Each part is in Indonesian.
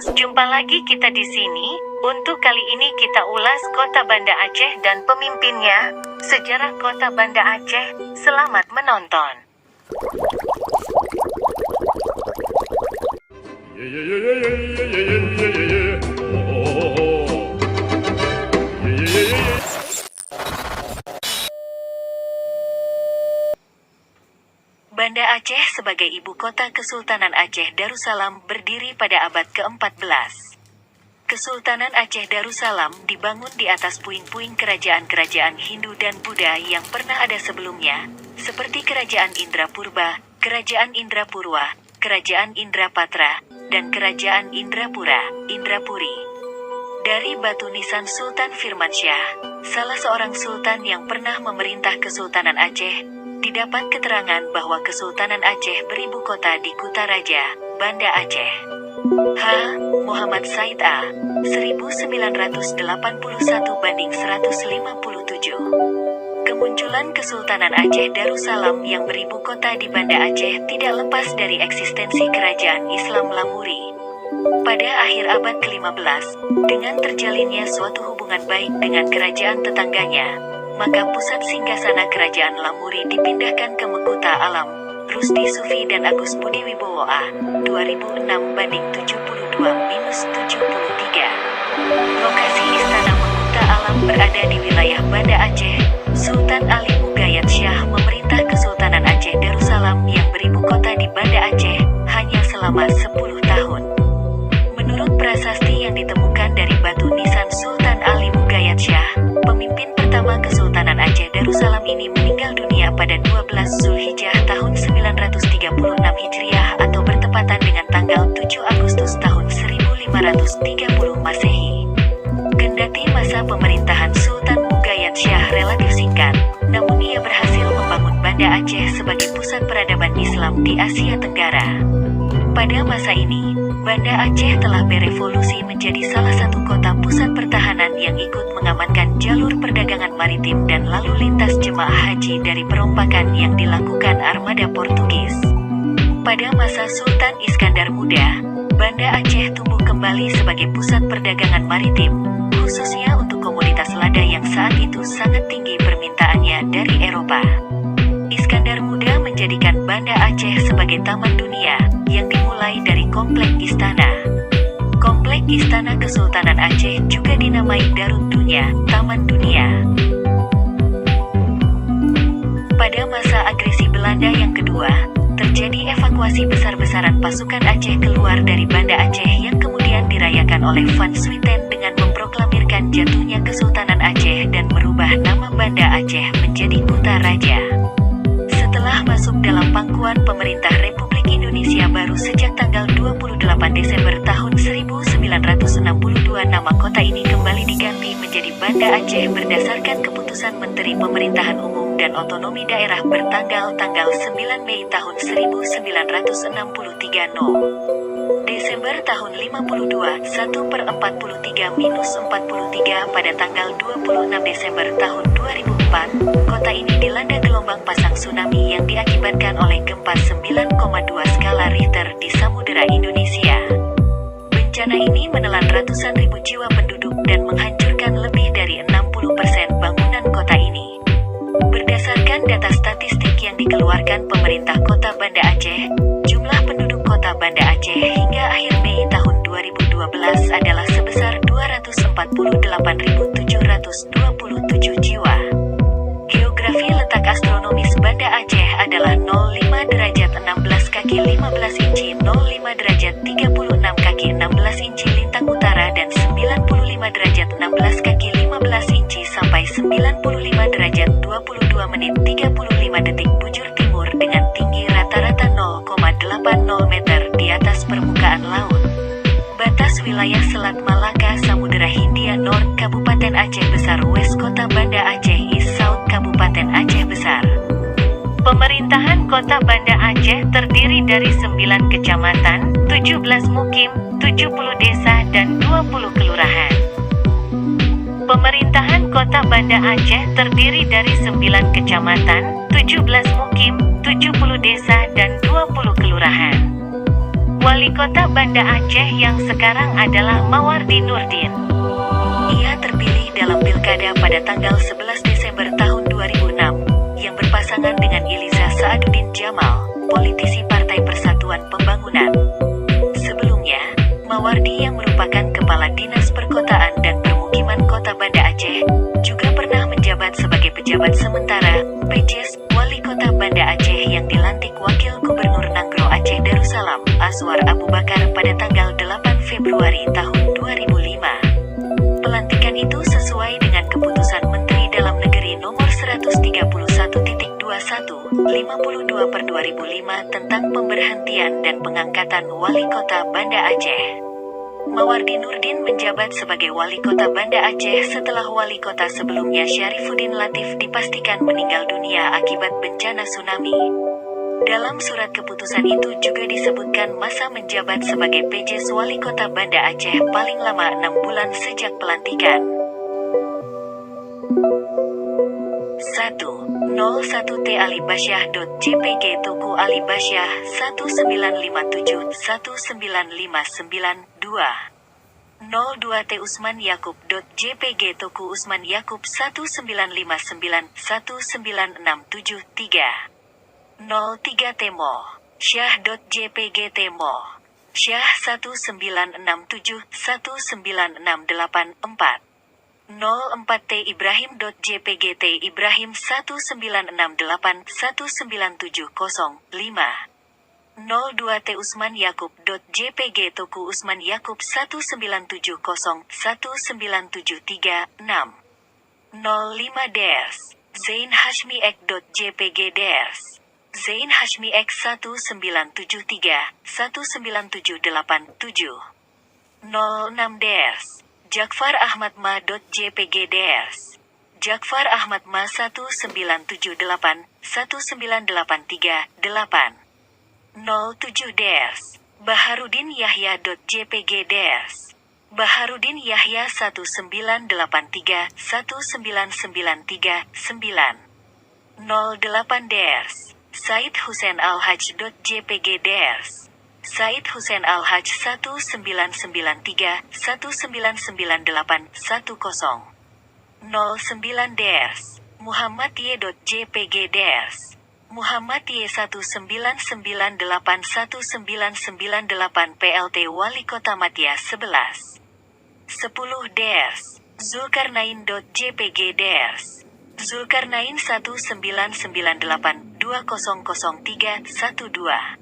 Gengs, jumpa lagi kita di sini. Untuk kali ini kita ulas Kota Banda Aceh dan pemimpinnya, sejarah Kota Banda Aceh. Selamat menonton. Banda Aceh sebagai ibu kota Kesultanan Aceh Darussalam berdiri pada abad ke-14. Kesultanan Aceh Darussalam dibangun di atas puing-puing kerajaan-kerajaan Hindu dan Buddha yang pernah ada sebelumnya, seperti Kerajaan Indrapurba, Kerajaan Indrapurwa, Kerajaan Indrapatra, dan Kerajaan Indrapura, Indrapuri. Dari batu nisan Sultan Firmansyah, salah seorang sultan yang pernah memerintah Kesultanan Aceh, didapat keterangan bahwa Kesultanan Aceh beribu kota di Kutaraja, Banda Aceh. H. Muhammad Said A. 1981 banding 157. Kemunculan Kesultanan Aceh Darussalam yang beribu kota di Banda Aceh tidak lepas dari eksistensi kerajaan Islam Lamuri. Pada akhir abad ke-15, dengan terjalinnya suatu hubungan baik dengan kerajaan tetangganya, maka pusat singgasana kerajaan Lamuri dipindahkan ke Mekuta Alam. Rusdi Sufi dan Agus Budi Wibowo A. 2006 banding 72-73. Lokasi Istana Mekuta Alam berada di wilayah Banda Aceh. Sultan Ali Mugayat Syah memerintah Kesultanan Aceh Darussalam yang beribu kota di Banda Aceh hanya selama 10 tahun. Menurut prasasti yang ditemukan dari batu nisan Sultan Ali Mugayat Syah, pemimpin pertama Kesultanan Aceh Darussalam ini meninggal dunia pada 12 Zulhijjah tahun 936 Hijriah atau bertepatan dengan tanggal 7 Agustus tahun 1530 Masehi. Kendati masa pemerintahan Sultan Mugayat Syah relatif singkat, namun ia berhasil membangun Banda Aceh sebagai pusat peradaban Islam di Asia Tenggara. Pada masa ini, Banda Aceh telah berevolusi menjadi salah satu kota pusat pertahanan yang ikut mengamankan jalur perdagangan maritim dan lalu lintas jemaah haji dari perombakan yang dilakukan armada Portugis. Pada masa Sultan Iskandar Muda, Banda Aceh tumbuh kembali sebagai pusat perdagangan maritim, khususnya untuk komoditas lada yang saat itu sangat tinggi permintaannya dari Eropa. Iskandar Muda menjadikan Banda Aceh sebagai taman dunia, yang dimulai dari Komplek Istana. Komplek Istana Kesultanan Aceh juga dinamai Darut Dunya, Taman Dunia. Pada masa agresi Belanda yang kedua, terjadi evakuasi besar-besaran pasukan Aceh keluar dari Banda Aceh yang kemudian dirayakan oleh Van Swieten dengan memproklamirkan jatuhnya Kesultanan Aceh dan merubah nama Banda Aceh menjadi Kutaraja. Setelah masuk dalam pangkuan pemerintah Republik Indonesia baru sejak tanggal 28 Desember tahun 1962, nama kota ini kembali diganti menjadi Banda Aceh berdasarkan keputusan Menteri Pemerintahan Umum dan Otonomi Daerah bertanggal 9 Mei tahun 1963 No. Desember tahun 52, 1/43-43 pada tanggal 26 Desember tahun 2004, kota ini dilanda gelombang pasang tsunami yang diakibatkan oleh gempa 9,2 skala Richter di Samudera Indonesia. Bencana ini menelan ratusan ribu jiwa penduduk dan menghancurkan lebih dari 60% bangunan kota ini. Berdasarkan data statistik yang dikeluarkan pemerintah Kota Banda Aceh, jumlah penduduk Kota Banda Aceh hingga akhir Mei tahun 2012 adalah sebesar 248.727 jiwa. Geografi letak astronomis Banda Aceh adalah 05 derajat 16 kaki 15 inci 05 derajat 36 kaki 16 inci lintang utara dan 95 derajat 16 kaki 15 inci sampai 95 derajat 22 menit 35 detik bujur timur dengan tinggi rata-rata 0,80 meter di atas permukaan laut. Batas wilayah Selat Malaka Samudera Hindia North Kabupaten Aceh Besar West Kota Banda Aceh East South Kabupaten Aceh Besar. Pemerintahan Kota Banda Aceh terdiri dari 9 kecamatan, 17 mukim, 70 desa dan 20 kelurahan. Pemerintahan Kota Banda Aceh terdiri dari 9 kecamatan, 17 mukim, 70 desa dan 20 kelurahan. Wali Kota Banda Aceh yang sekarang adalah Mawardi Nurdin. Ia terpilih dalam pilkada pada tanggal 11 Desember tahun 2006, yang berpasangan dengan Iliza Saaduddin Jamal, politisi Partai Persatuan Pembangunan. Sebelumnya, Mawardi yang merupakan Kepala Dinas Perkotaan dan Permukiman Kota Banda Aceh, juga pernah menjabat sebagai pejabat sementara, PJS, Wali Kota Banda Aceh yang dilantik Wakil Gubernur Nanggroe Aceh Darussalam, Aswar Abu Bakar pada tanggal 8 Februari tahun 2005. Pelantikan itu sesuai dengan Keputusan Menteri Dalam Negeri Nomor 131.21/52/2005 tentang pemberhentian dan pengangkatan Wali Kota Banda Aceh. Mawardi Nurdin menjabat sebagai Wali Kota Banda Aceh setelah Wali Kota sebelumnya Syarifuddin Latif dipastikan meninggal dunia akibat bencana tsunami. Dalam surat keputusan itu juga disebutkan masa menjabat sebagai PJS Wali Kota Banda Aceh paling lama 6 bulan sejak pelantikan. 1. 01 T Alibasyah.jpg Tuku Alibasyah 1957 1959 2. 02 T Usman Yakub.jpg Tuku Usman Yakub 1959 1967 3. 03 Temo Syah.jpg Temo Syah 1967 1968 4. 04 T Ibrahim.jpg T Ibrahim 1968 1970 5. 02 T Usman Yakub.jpg Tuku Usman Yakub 1970 1973 6. 05 Ders Zain Hashmi Ek.jpg Ders Zain Hashmi Ek 1973 1978 7. 06 Ders Jakfar Ahmad Ma.jpg Ders Jakfar Ahmad Ma 1978 1983 8. 07 Ders Baharudin Yahya.jpg Ders Baharudin Yahya 1983 1993 9. 08 Ders Said Hussein Al-Hajj.jpg Ders Said Hussein Al-Hajj 1993 1998 10. 09 Ders Muhammad Y.jpg Ders Muhammad Y 1998 1998 PLT Wali Kota Matyas 11. 10 Ders Zulkarnain.jpg Ders Zulkarnain 1998 2003 12.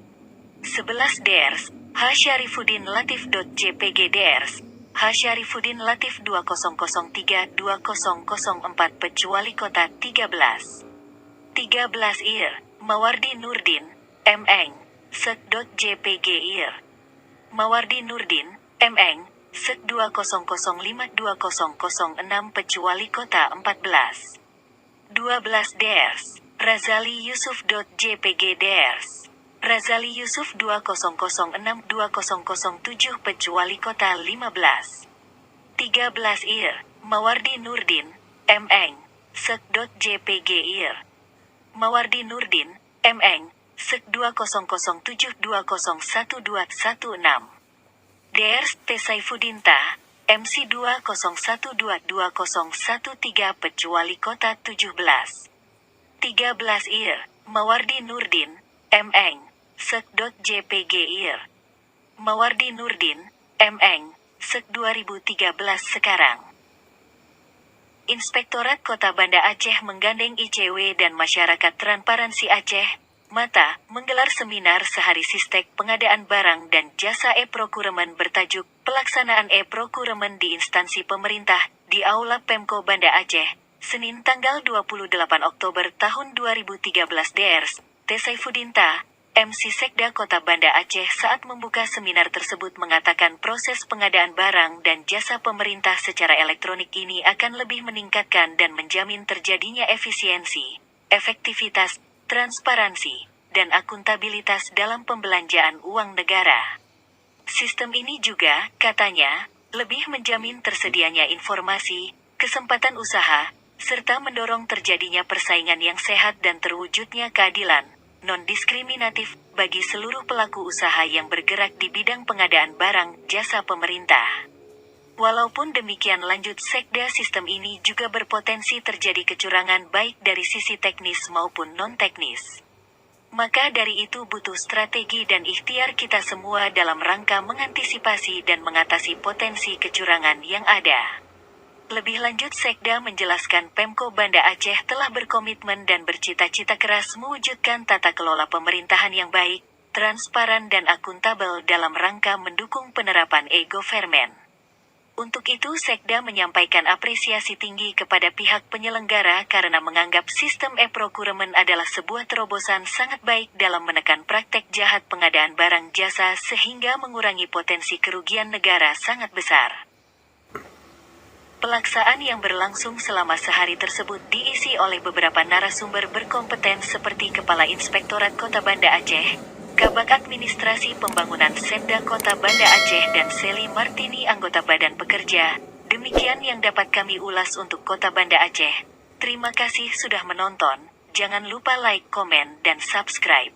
11 Ders H Syarifuddin Latif.jpg Ders H Syarifuddin Latif 2003 2004 Pec Wali Kota 13. 13 Ir Mawardi Nurdin M.Eng Sek.jpg Ir Mawardi Nurdin M.Eng Sek 2005 2006 Pec Wali Kota 14. 12 Ders Razali Yusuf.jpg Ders Razali Yusuf 2006 2007 Pec Wali Kota 15. 13 Ir Mawardi Nurdin M.Eng Sek.jpg Ir Mawardi Nurdin M.Eng Sek 2007 2012 Ders T Saifuddin Ta MC 2012 2013 Pec Wali Kota 17. 13 Ir Mawardi Nurdin M.Eng Sek.jpg Ir Mawardi Nurdin M.Eng Sek 2013 sekarang. Inspektorat Kota Banda Aceh menggandeng ICW dan Masyarakat Transparansi Aceh, MATA, menggelar seminar sehari Sistek Pengadaan Barang dan Jasa E-Procurement bertajuk Pelaksanaan E-Procurement di Instansi Pemerintah di Aula Pemko Banda Aceh, Senin tanggal 28 Oktober tahun 2013 Ders, T Saifuddin Ta, MC Sekda Kota Banda Aceh saat membuka seminar tersebut mengatakan proses pengadaan barang dan jasa pemerintah secara elektronik ini akan lebih meningkatkan dan menjamin terjadinya efisiensi, efektivitas, transparansi, dan akuntabilitas dalam pembelanjaan uang negara. Sistem ini juga, katanya, lebih menjamin tersedianya informasi, kesempatan usaha, serta mendorong terjadinya persaingan yang sehat dan terwujudnya keadilan, non-diskriminatif, bagi seluruh pelaku usaha yang bergerak di bidang pengadaan barang jasa pemerintah. Walaupun demikian, lanjut Sekda, sistem ini juga berpotensi terjadi kecurangan baik dari sisi teknis maupun non-teknis. Maka dari itu butuh strategi dan ikhtiar kita semua dalam rangka mengantisipasi dan mengatasi potensi kecurangan yang ada. Lebih lanjut, Sekda menjelaskan Pemko Banda Aceh telah berkomitmen dan bercita-cita keras mewujudkan tata kelola pemerintahan yang baik, transparan dan akuntabel dalam rangka mendukung penerapan e-government. Untuk itu Sekda menyampaikan apresiasi tinggi kepada pihak penyelenggara karena menganggap sistem e-procurement adalah sebuah terobosan sangat baik dalam menekan praktek jahat pengadaan barang jasa sehingga mengurangi potensi kerugian negara sangat besar. Pelaksanaan yang berlangsung selama sehari tersebut diisi oleh beberapa narasumber berkompeten seperti Kepala Inspektorat Kota Banda Aceh, Kabag Administrasi Pembangunan Setda Kota Banda Aceh dan Seli Martini, anggota Badan Pekerja. Demikian yang dapat kami ulas untuk Kota Banda Aceh. Terima kasih sudah menonton. Jangan lupa like, komen, dan subscribe.